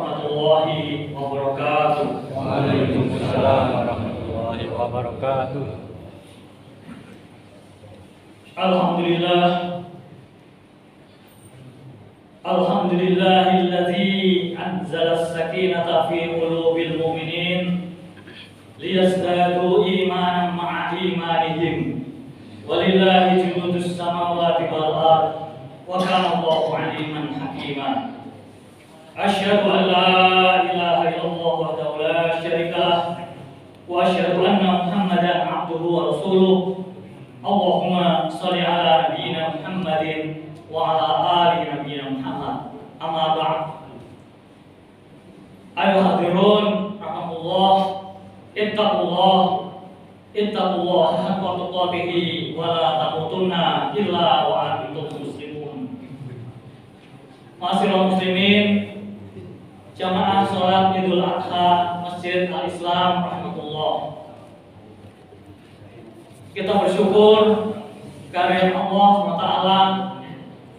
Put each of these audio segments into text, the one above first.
warahmatullahi wabarakatuh. Waalaikumsalam warahmatullahi wabarakatuh. Alhamdulillah. Alhamdulillahilladzi anzala as-sakinata fi qulubil mu'minin liyazdadu imanan ma'a imanihim. Walillahi junudus samawati wal ard wa kana Allahu 'aliman hakima. Asyhadu an la ilaha illallah wahdahu la syarika lah wa asyhadu anna Muhammadan 'abduhu wa rasuluh. Allahumma shalli ala nabiyyina Muhammadin wa ala ali nabiyyina Muhammad. Amma ba'd. Ayo hadirin rahmatullah, ittaqullah haqqa tuqatih wa la tamutunna illa wa antum muslimun. Ma'asyiral muslimin, jamaah salat Idul Adha Masjid Al-Islam rahmatullah. Kita bersyukur karena Allah SWT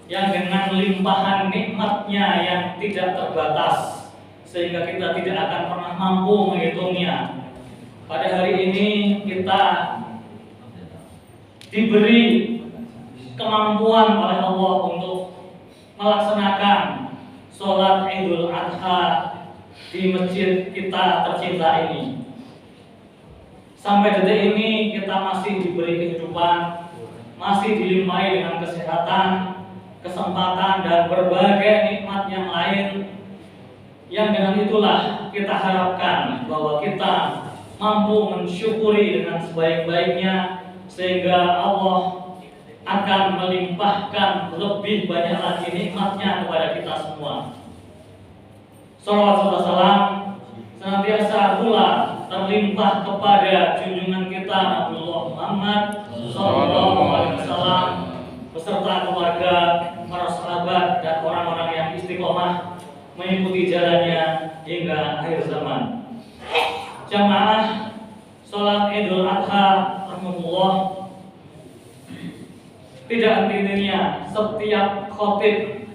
yang dengan limpahan nikmatnya yang tidak terbatas sehingga kita tidak akan pernah mampu menghitungnya. Pada hari ini kita diberi kemampuan oleh Allah untuk melaksanakan sholat Idul Adha di masjid kita tercinta ini. Sampai detik ini kita masih diberi kehidupan, masih dilimpahi dengan kesehatan, kesempatan dan berbagai nikmat yang lain, yang dengan itulah kita harapkan bahwa kita mampu mensyukuri dengan sebaik-baiknya sehingga Allah akan melimpahkan lebih banyak lagi nikmatnya kepada kita semua. Shalawat serta salam senantiasa pula terlimpah kepada junjungan kita Nabiullah Muhammad sallallahu alaihi wasallam beserta keluarga, para sahabat dan orang-orang yang istiqomah mengikuti jalannya hingga akhir zaman. Jamaah salat Idul Adha rahmatullah, tidak henti-hentinya setiap khatib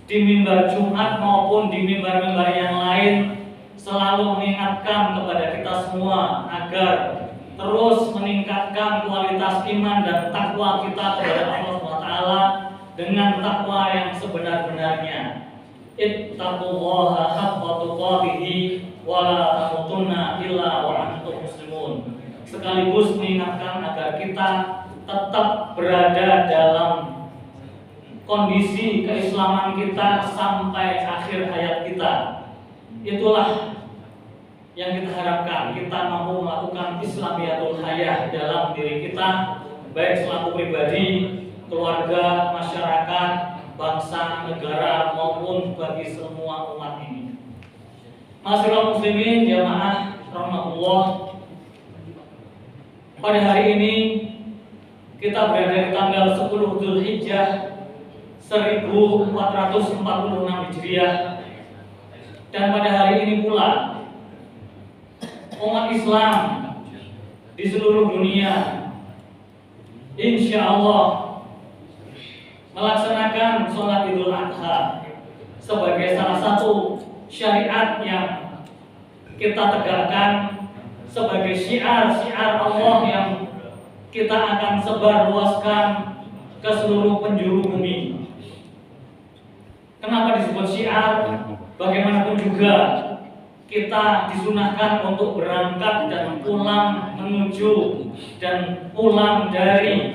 di mimbar Jumat maupun di mimbar-mimbar yang lain selalu mengingatkan kepada kita semua agar terus meningkatkan kualitas iman dan takwa kita kepada Allah SWT dengan takwa yang sebenar-benarnya. Ittaqullaha haqqa tuqatih wa la tamutunna illa wa antum muslimun. Sekaligus mengingatkan agar kita tetap berada dalam kondisi keislaman kita sampai akhir hayat kita. Itulah yang kita harapkan, kita mampu melakukan Islamiyatul Hayah dalam diri kita, baik selaku pribadi, keluarga, masyarakat, bangsa, negara maupun bagi semua umat ini. Ma'asyiral muslimin jamaah rahmatullah, pada hari ini kita berada di tanggal 10 Dzulhijjah 1446 Hijriah. Dan pada hari ini pula umat Islam di seluruh dunia insya Allah melaksanakan sholat Idul Adha sebagai salah satu syariat yang kita tegakkan, sebagai syiar Allah yang kita akan sebarluaskan ke seluruh penjuru bumi. Kenapa disebut syiar? Bagaimanapun juga kita disunahkan untuk berangkat dan pulang menuju dan pulang dari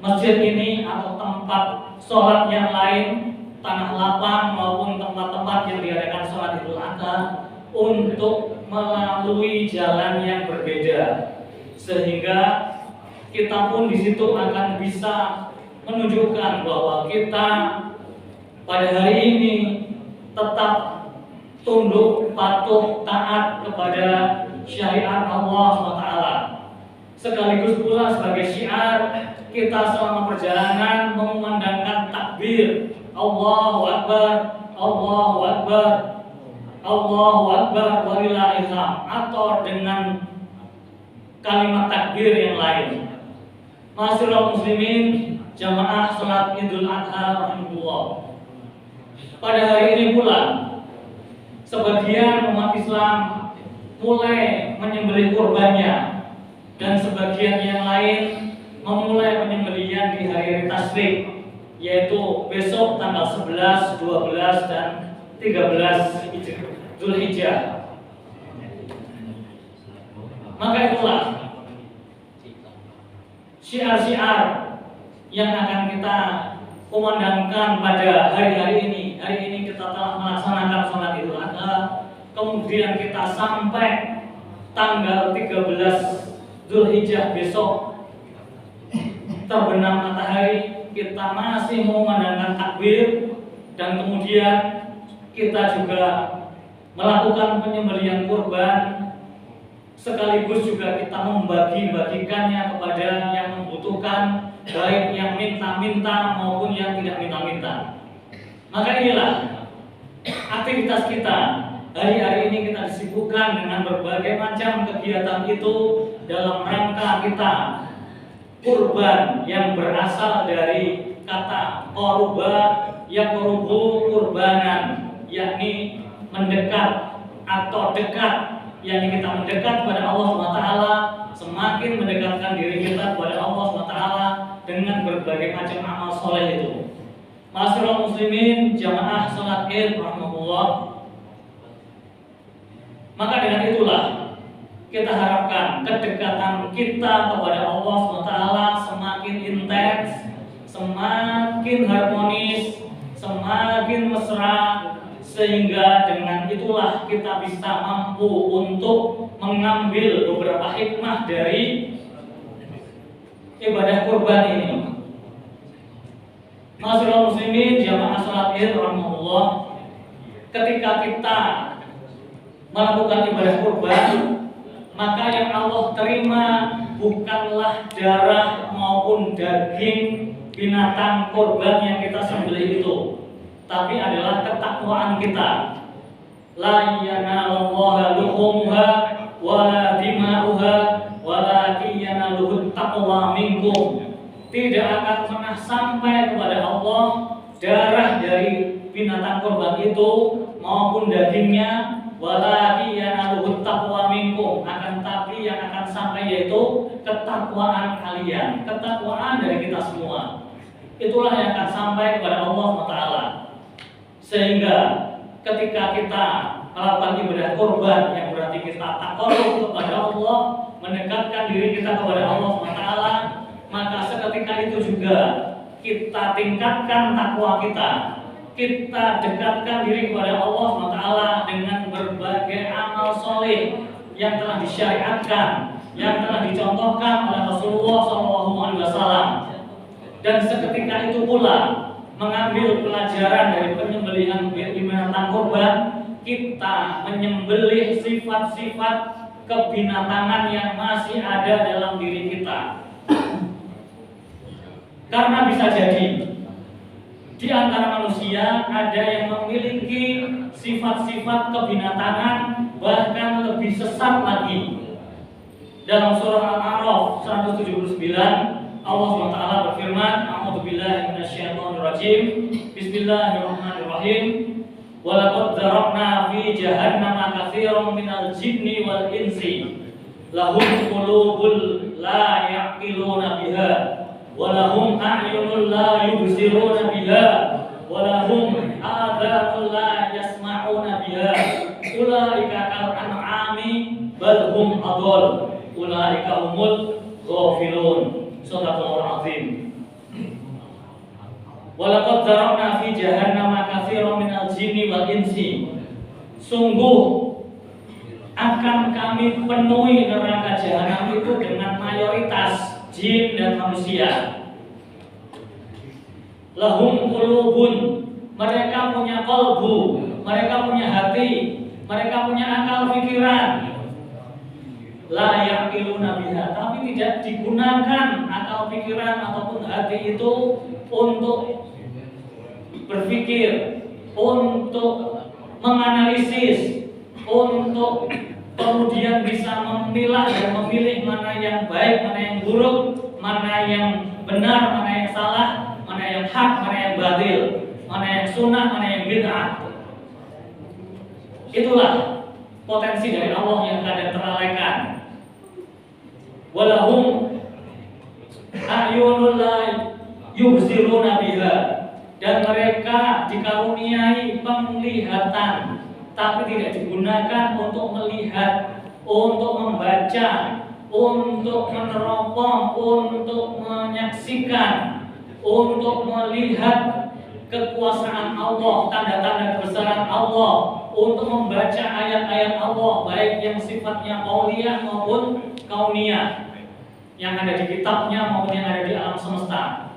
masjid ini atau tempat sholat yang lain, tanah lapang maupun tempat-tempat yang diadakan sholat Idul Adha, untuk melalui jalan yang berbeda, sehingga kita pun di situ akan bisa menunjukkan bahwa kita pada hari ini tetap tunduk, patuh, taat kepada syariat Allah SWT. Sekaligus pula sebagai syiar kita selama perjalanan mengumandangkan takbir Allahu Akbar, Allahu Akbar, Allahu Akbar walillahil hamd, atau dengan kalimat takbir yang lain. Ma'asyiral muslimin jamaah salat Idul Adha rahimahullah. Pada hari ini pula sebagian umat Islam mulai menyembelih kurbannya, dan sebagian yang lain memulai penyembelihan di hari tasyrik, yaitu besok tanggal 11, 12, dan 13 Zulhijjah. Maka itulah syiar-syiar yang akan kita kumandangkan pada hari-hari ini. Hari ini kita telah melaksanakan sholat Idul Adha, kemudian kita sampai tanggal 13 Zulhijjah besok terbenam matahari, kita masih mengumandangkan takbir, dan kemudian kita juga melakukan penyembelihan kurban, sekaligus juga kita membagi-bagikannya kepada yang membutuhkan, baik yang minta-minta maupun yang tidak minta-minta. Maka inilah aktivitas kita. Hari-hari ini kita disibukkan dengan berbagai macam kegiatan itu dalam rangka kita kurban yang berasal dari kata qoruba yaqrubu kurbanan, yakni mendekat atau dekat, yakni kita mendekat kepada Allah SWT, semakin mendekatkan diri kita kepada Allah SWT dengan berbagai macam amal soleh itu. Ma'asyiral muslimin, jamaah salat Id rahmatullah. Maka dengan itulah kita harapkan kedekatan kita kepada Allah SWT semakin intens, semakin harmonis, semakin mesra, sehingga dengan itulah kita bisa mampu untuk mengambil beberapa hikmah dari ibadah kurban ini. Ma'asyiral muslimin, jamaah salat Id rahmatullah, ketika kita melakukan ibadah kurban, maka yang Allah terima bukanlah darah maupun daging binatang kurban yang kita sembelih itu, tapi adalah ketakwaan kita. La yanalullaha luhumha wala dima'uha walakin yanaluhut taqwa minkum. Tidak akan pernah sampai kepada Allah darah dari binatang kurban itu maupun dagingnya, walakin yanaluhut taqwa minkum, akan tapi yang akan sampai yaitu ketakwaan kalian, ketakwaan dari kita semua. Itulah yang akan sampai kepada Allah SWT. Sehingga ketika kita melakukan ibadah kurban, yang berarti kita taqarrub kepada Allah, mendekatkan diri kita kepada Allah SWT, maka seketika itu juga kita tingkatkan takwa kita. Kita dekatkan diri kepada Allah SWT dengan berbagai amal soleh yang telah disyariatkan, yang telah dicontohkan oleh Rasulullah SAW. Dan seketika itu pula mengambil pelajaran dari penyembelihan binatang kurban, kita menyembelih sifat-sifat kebinatangan yang masih ada dalam diri kita. Karena bisa jadi di antara manusia ada yang memiliki sifat-sifat kebinatangan, bahkan lebih sesat lagi. Dalam surah Al-A'raf 179, Allah SWT berfirman, A'udzubillahi minasyaitonirrajim, Bismillahirrahmanirrahim. Walaqad dzarabna fi jahannama katsiran minal jinni wal insi lahum qulubun la ya'qiluna biha walahum a'yunun la yubsiruna biha walahum adhanun la yasma'una biha ulaika kal an'ami bal hum adall ulaika humul ghafilun. Shadaqallahul azim. Walaqad dzarabna fi jahannama katsiran minal jinni wal insi. Sungguh akan kami penuhi neraka jahanam itu dengan mayoritas jin dan manusia. Lahum qulubun, mereka punya qalbu, mereka punya hati, mereka punya akal pikiran. La yaqiluna biha, tapi tidak digunakan akal pikiran ataupun hati itu untuk berpikir, untuk menganalisis, untuk kemudian bisa memilah dan memilih mana yang baik, mana yang buruk, mana yang benar, mana yang salah, mana yang hak, mana yang batil, mana yang sunnah, mana yang bid'ah. Itulah potensi dari Allah yang kadang terlalaikan. Walahum a'yunul la yubsiruna biha, dan mereka dikaruniai penglihatan tapi tidak digunakan untuk melihat, untuk membaca, untuk meneropong, untuk menyaksikan, untuk melihat kekuasaan Allah, tanda-tanda kebesaran Allah, untuk membaca ayat-ayat Allah, baik yang sifatnya qauliyah maupun kauniyah, yang ada di kitabnya maupun yang ada di alam semesta.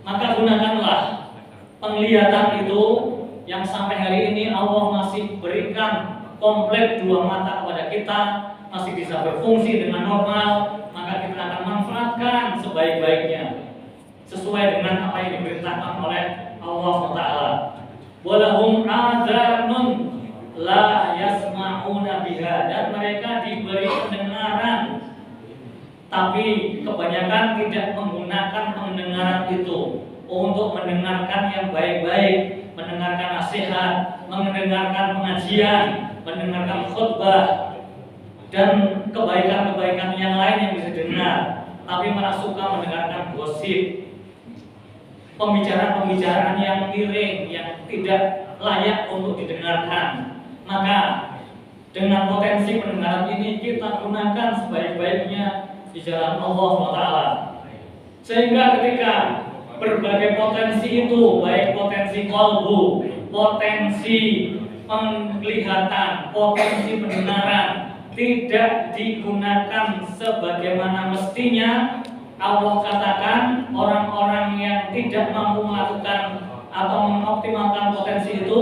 Maka gunakanlah penglihatan itu yang sampai hari ini Allah masih berikan komplit dua mata kepada kita, masih bisa berfungsi dengan normal, maka kita akan manfaatkan sebaik-baiknya sesuai dengan apa yang diperintahkan oleh Allah Taala. Walahum adzanun la yasma'una biha, dan mereka diberi pendengaran tapi kebanyakan tidak menggunakan pendengaran itu untuk mendengarkan yang baik-baik, mendengarkan nasihat, mendengarkan pengajian, mendengarkan khutbah dan kebaikan-kebaikan yang lain yang bisa dengar, tapi malah suka mendengarkan gosip, pembicaraan-pembicaraan yang miring, yang tidak layak untuk didengarkan. Maka dengan potensi pendengaran ini kita gunakan sebaik-baiknya di jalan Allah SWT. Sehingga ketika berbagai potensi itu, baik potensi qalbu, potensi penglihatan, potensi pendengaran, tidak digunakan sebagaimana mestinya, Allah katakan orang-orang yang tidak mampu melakukan atau mengoptimalkan potensi itu,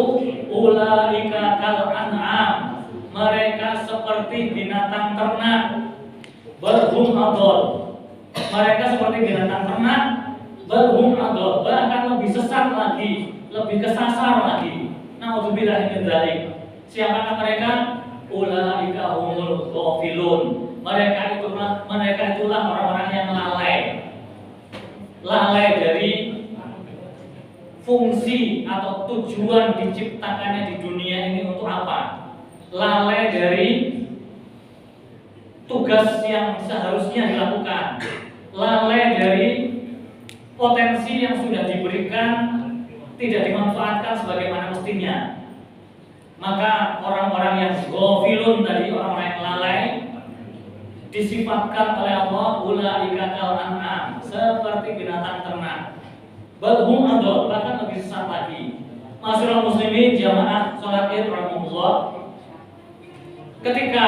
ulaika kal an'am, mereka seperti binatang ternak, berhum adol, mereka seperti binatang ternak, berhum adol, bahkan lebih sesat lagi, lebih kesasar lagi. Na'udzubillah min dzalik. Siapakah mereka? Ulaika humul ghafilun. Mereka itulah orang-orang yang lalai dari fungsi atau tujuan diciptakannya di dunia ini untuk apa? Lalai dari tugas yang seharusnya dilakukan, lalai dari potensi yang sudah diberikan tidak dimanfaatkan sebagaimana mestinya. Maka orang-orang yang ghafilun tadi, orang-orang yang lalai, disifatkan oleh Allah ulaika kal an'am, seperti binatang ternak, balhum adol, bahkan lebih sesat lagi. Masyaallah muslimin jamaah salat Id rahimahullah, ketika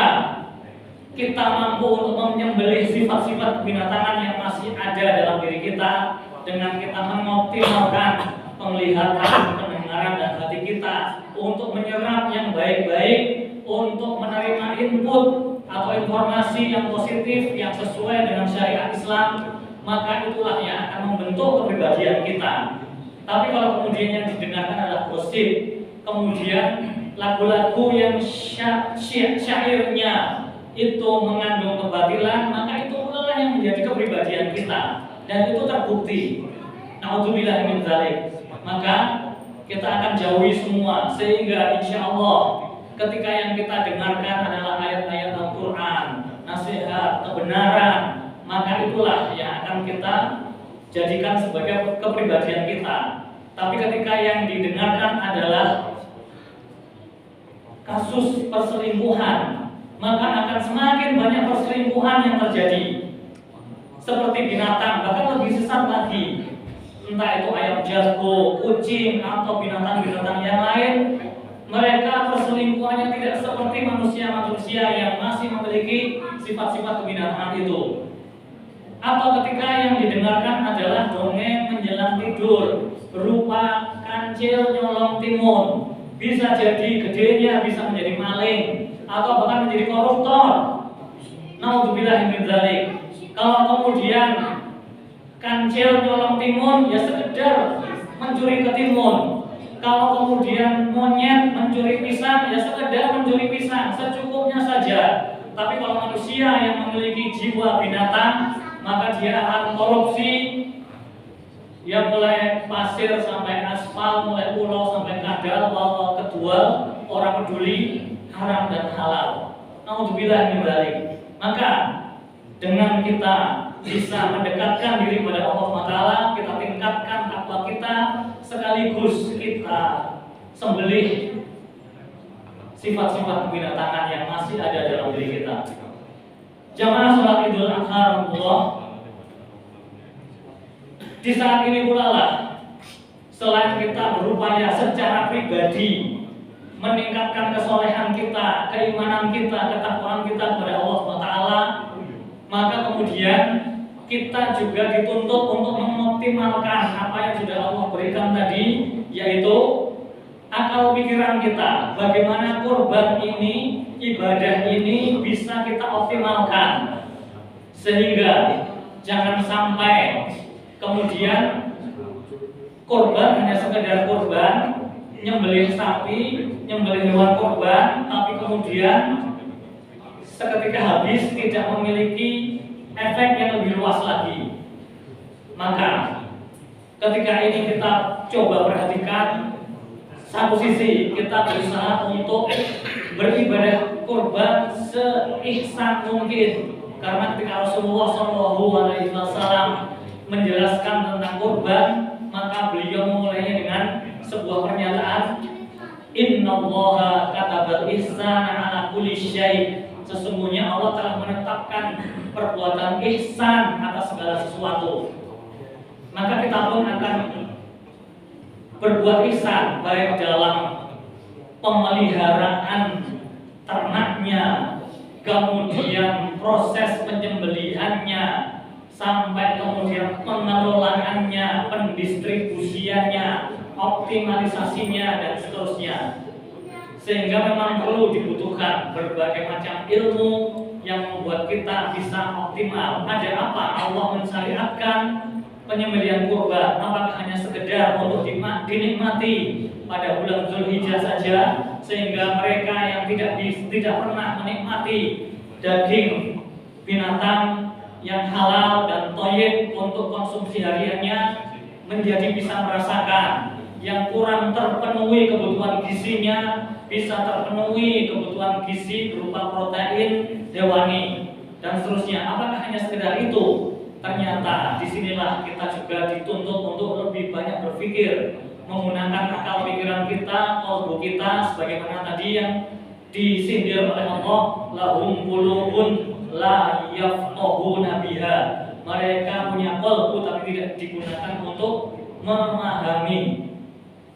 kita mampu untuk menyembelih sifat-sifat kebinatangan yang masih ada dalam diri kita dengan kita mengoptimalkan penglihatan, pendengaran dan hati kita untuk menyerap yang baik-baik, untuk menerima input atau informasi yang positif yang sesuai dengan syariat Islam, maka itulah yang akan membentuk kepribadian kita. Tapi kalau kemudian yang didengarkan adalah gosip, kemudian lagu-lagu yang syairnya itu mengandung kebatilan, maka itu adalah yang menjadi kepribadian kita, dan itu terbukti. Na'udzubillah min dzalik. Maka kita akan jauhi semua, sehingga insya Allah ketika yang kita dengarkan adalah ayat-ayat Al-Quran, nasihat, kebenaran, maka itulah yang akan kita jadikan sebagai kepribadian kita. Tapi ketika yang didengarkan adalah kasus perselingkuhan, maka akan semakin banyak perselingkuhan yang terjadi. Seperti binatang, bahkan lebih sesat lagi. Entah itu ayam jago, kucing, atau binatang-binatang yang lain, mereka perselingkuhannya tidak seperti manusia-manusia yang masih memiliki sifat-sifat kebinatangan itu. Atau ketika yang didengarkan adalah dongeng menjelang tidur, berupa kancil nyolong timun, bisa jadi gedenya bisa menjadi maling, atau bahkan menjadi koruptor. Na'udzubillah min dzalik. Kalau kemudian kancil nyolong timun ya sekedar mencuri ketimun. Kalau kemudian monyet mencuri pisang ya sekedar mencuri pisang, secukupnya saja. Tapi kalau manusia yang memiliki jiwa binatang, maka dia akan korupsi Ya mulai pasir sampai aspal, mulai pulau sampai kadal, wal kedua, orang peduli haram dan halal. Naudzubillah min dzalik. Maka dengan kita bisa mendekatkan diri kepada Allah SWT, kita tingkatkan takwa kita, sekaligus kita sembelih sifat-sifat kebinatangan yang masih ada dalam diri kita. Jamaah sholat Idul Adha Allah. Di saat ini pula lah, selain kita berupaya secara pribadi meningkatkan kesolehan kita, keimanan kita, ketakwaan kita kepada Allah SWT, maka kemudian kita juga dituntut untuk mengoptimalkan apa yang sudah Allah berikan tadi, yaitu akal pikiran kita. Bagaimana kurban ini, ibadah ini bisa kita optimalkan, sehingga jangan sampai kemudian kurban hanya sekedar kurban, nyembelih sapi, nyembelih hewan kurban, tapi kemudian seketika habis tidak memiliki efek yang lebih luas lagi. Maka ketika ini kita coba perhatikan, satu sisi kita berusaha untuk beribadah kurban seihsan mungkin, karena ketika Rasulullah SAW menjelaskan tentang kurban, maka beliau memulainya dengan sebuah pernyataan, Innallaha katabal ihsana ala kulli syai'. Sesungguhnya Allah telah menetapkan perbuatan ihsan atas segala sesuatu. Maka kita pun akan berbuat ihsan baik dalam pemeliharaan ternaknya, kemudian proses penyembelihannya, sampai kemudian pengelolaannya, pendistribusiannya, optimalisasinya, dan seterusnya. Sehingga memang perlu dibutuhkan berbagai macam ilmu yang membuat kita bisa optimal. Ada apa Allah mensyariatkan penyembelihan kurban? Apakah hanya sekedar untuk dinikmati pada bulan Zulhijjah saja, sehingga mereka yang tidak pernah menikmati daging binatang yang halal dan thayyib untuk konsumsi hariannya menjadi bisa merasakan yang kurang terpenuhi kebutuhan gizinya, bisa terpenuhi kebutuhan gizi berupa protein hewani dan seterusnya. Apakah hanya sekedar itu? Ternyata disinilah kita juga dituntut untuk lebih banyak berpikir, menggunakan akal pikiran kita, kalbu kita, sebagaimana tadi yang disindir oleh Allah, lahum qulubun la yafqahuna biha. Mereka punya kalbu tapi tidak digunakan untuk memahami.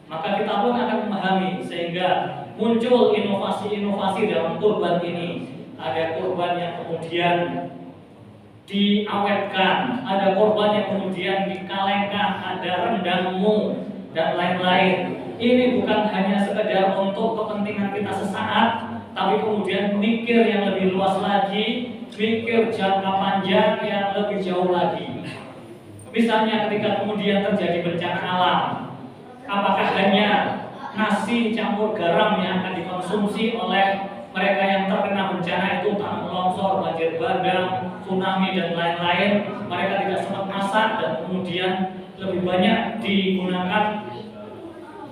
Maka kita pun akan memahami, sehingga muncul inovasi-inovasi dalam kurban ini. Ada kurban yang kemudian diawetkan, ada kurban yang kemudian dikalengkan, ada rendangmu dan lain-lain. Ini bukan hanya sekedar untuk kepentingan kita sesaat, tapi kemudian mikir yang lebih luas lagi, mikir jangka panjang yang lebih jauh lagi. Misalnya ketika kemudian terjadi bencana alam, apakah hanya nasi campur garam yang akan dikonsumsi oleh mereka yang terkena bencana itu, tanah longsor, banjir bandang, tsunami dan lain-lain, mereka tidak sempat masak dan kemudian lebih banyak digunakan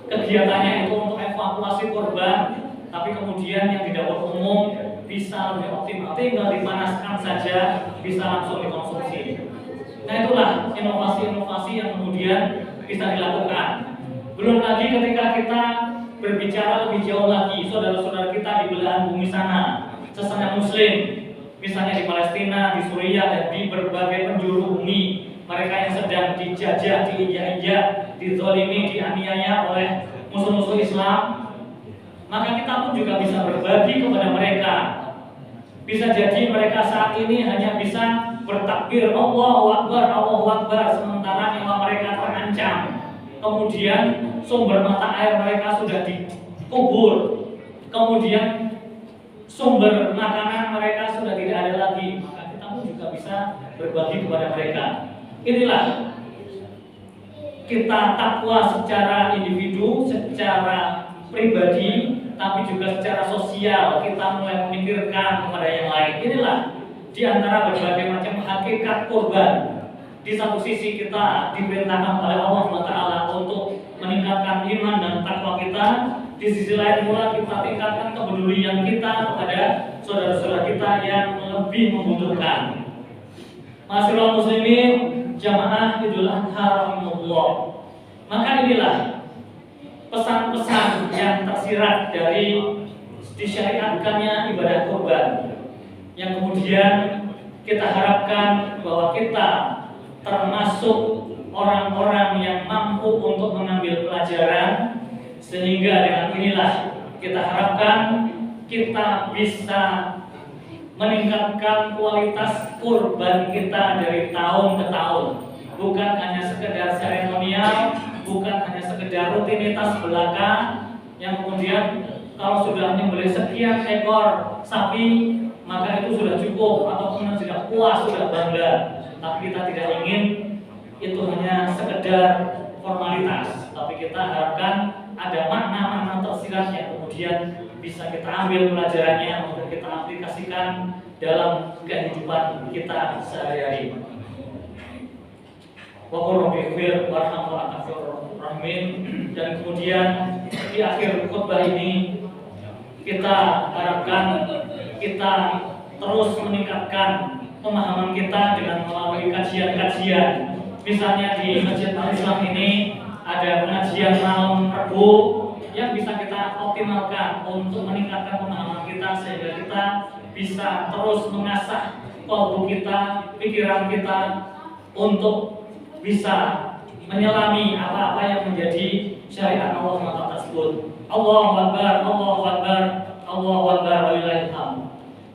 kegiatannya itu untuk evakuasi korban, tapi kemudian yang di dapur umum bisa lebih optimal, tinggal dipanaskan saja bisa langsung dikonsumsi. Nah, itulah inovasi-inovasi yang kemudian bisa dilakukan. Belum lagi ketika kita berbicara lebih jauh lagi, saudara-saudara kita di belahan bumi sana, sesama muslim, misalnya di Palestina, di Suriah, dan di berbagai penjuru bumi, mereka yang sedang dijajah, diinjak-injak, dizolimi, dianiaya oleh musuh-musuh Islam, maka kita pun juga bisa berbagi kepada mereka. Bisa jadi mereka saat ini hanya bisa bertakbir Allahu Akbar, sementara nyawa mereka terancam. Kemudian sumber mata air mereka sudah dikubur, kemudian sumber makanan mereka sudah tidak ada lagi, maka kita pun juga bisa berbagi kepada mereka. Inilah kita takwa secara individu, secara pribadi, tapi juga secara sosial. Kita mulai memikirkan kepada yang lain. Inilah di antara berbagai macam hakikat kurban. di satu sisi kita diperintahkan oleh Allah SWT untuk meningkatkan iman dan takwa kita, di sisi lain pula kita tingkatkan kepedulian kita kepada saudara-saudara kita yang lebih membutuhkan. Ma'asyiral muslimin, jamaah Idul Adha rahimahullah. Maka inilah pesan-pesan yang tersirat dari disyariatkannya ibadah kurban, yang kemudian kita harapkan bahwa kita termasuk orang-orang yang mampu untuk mengambil pelajaran, sehingga dengan inilah kita harapkan kita bisa meningkatkan kualitas kurban kita dari tahun ke tahun, bukan hanya sekedar seremonial, bukan hanya sekedar rutinitas belaka yang kemudian kalau sudah menyembelih sekian ekor sapi maka itu sudah cukup atau kemudian sudah puas, sudah bangga. Tapi kita tidak ingin itu hanya sekedar formalitas, tapi kita harapkan ada makna-makna tersirat yang kemudian bisa kita ambil pelajarannya untuk kita aplikasikan dalam kehidupan kita sehari-hari. Wa qur rabbi ighfir warham wa anta khairur rahimin. Dan kemudian di akhir khutbah ini kita harapkan kita terus meningkatkan pemahaman kita dengan melalui kajian-kajian. Misalnya di Masjid Al-Islam ini ada pengajian malam Rabu yang bisa kita optimalkan untuk meningkatkan pemahaman kita sehingga kita bisa terus mengasah qalbu kita, pikiran kita untuk bisa menyelami apa-apa yang menjadi syariat Allah SWT tersebut. Allahu Akbar, Allahu Akbar, Allahu Akbar, walillahil hamd.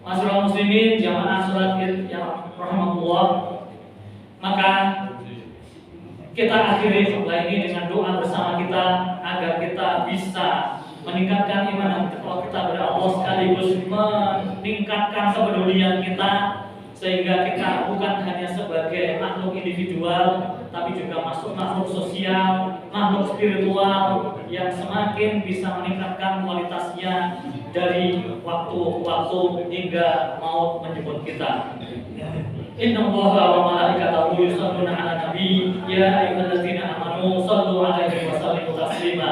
Ma'asyiral muslimin, jamaah salat Id yang rahmatullah. Maka kita akhiri khutbah ini dengan doa bersama kita agar kita bisa meningkatkan iman dan takwa kita kepada Allah, sekaligus meningkatkan kepedulian kita sehingga kita bukan hanya sebagai makhluk individual tapi juga masuk makhluk sosial, makhluk spiritual yang semakin bisa meningkatkan kualitasnya dari waktu-waktu hingga maut menjemput kita. Inna Allaha wa malaikatahu yusholluna 'alan nabi ya ayyuhalladzina amanu shallu 'alaihi wa sallimu taslima.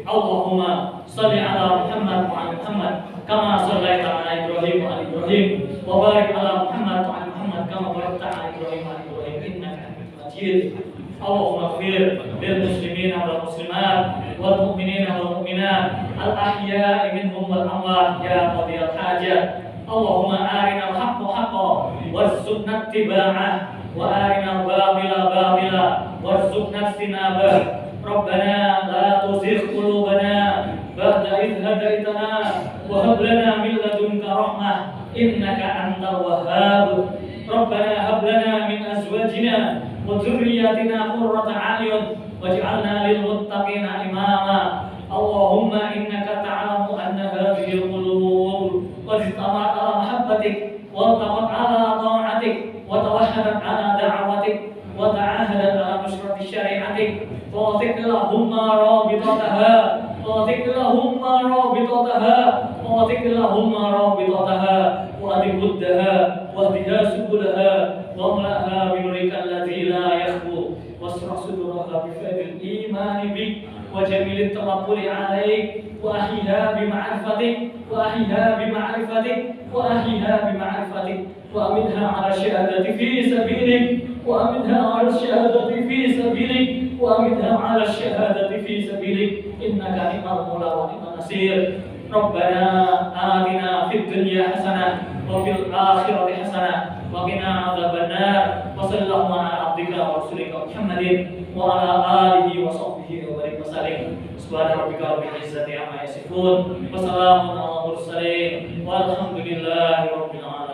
Allahumma shalli 'ala Muhammad wa 'ala Muhammad kama shallaita 'ala Ibrahim wa 'ala Ibrahim wa barik 'ala Muhammad wa 'ala Muhammad kama barakta 'ala Ibrahim wa 'ala Ibrahim innaka Hamidum Majid. Allahumma ighfir lil muslimina wal muslimat wal mu'minina wal mu'minat al ahya'i minhum wal amwat ya qadiyal hajat. Allahumma arina al-haqqa haqqan warzuqna ittiba'ah wa arina al-batila batila warzuqna ijtinabah. Rabbana la tuzigh qulubana ba'da idh hadaytana wa hab lana min ladunka rahmah innaka antal wahhab. Rabbana hab lana min azwajina wa dhurriyyatina qurrata a'yun waj'alna lil muttaqina imama. Allahumma innaka ta'lamu anna hadhihi al-qulub qad ijtama'at ala mahabbatik wa taqat ala ta'atik wa tawahhadat ala da'watik wa ta'ahadat ala nusrati syari'atik. Tawfiq lahumma rabitataha, tawfiq lahumma rabitataha, tawfiq lahumma rabitataha wa adibuddaha wa ahdiha subulaha wa amlaha binurika alladhi la yakhbu wasrah suduraha bifadil imani bik wa jamil tawakkuli alaik wa ahyiha bima'rifatik wa ahyiha bima'rifatik wa ahyiha bima'rifatik wa aminha ala syahadati fi sabilik wa aminha ala syahadati fi sabilik wa aminha ala syahadati fi sabilik innaka ni'mal mawla wa ni'mal nasir. Rabbana atina fid dunya hasanah wa fil akhirati hasanah wa qina adzabannar. Wa sallallahu ala abdika wa rasulika Muhammadin wa ala alihi wa sahbihi wa barik wasallim. Subhana rabbika rabbil izzati amma yasifun wa salamun ala mursalin walhamdulillahi rabbil alamin.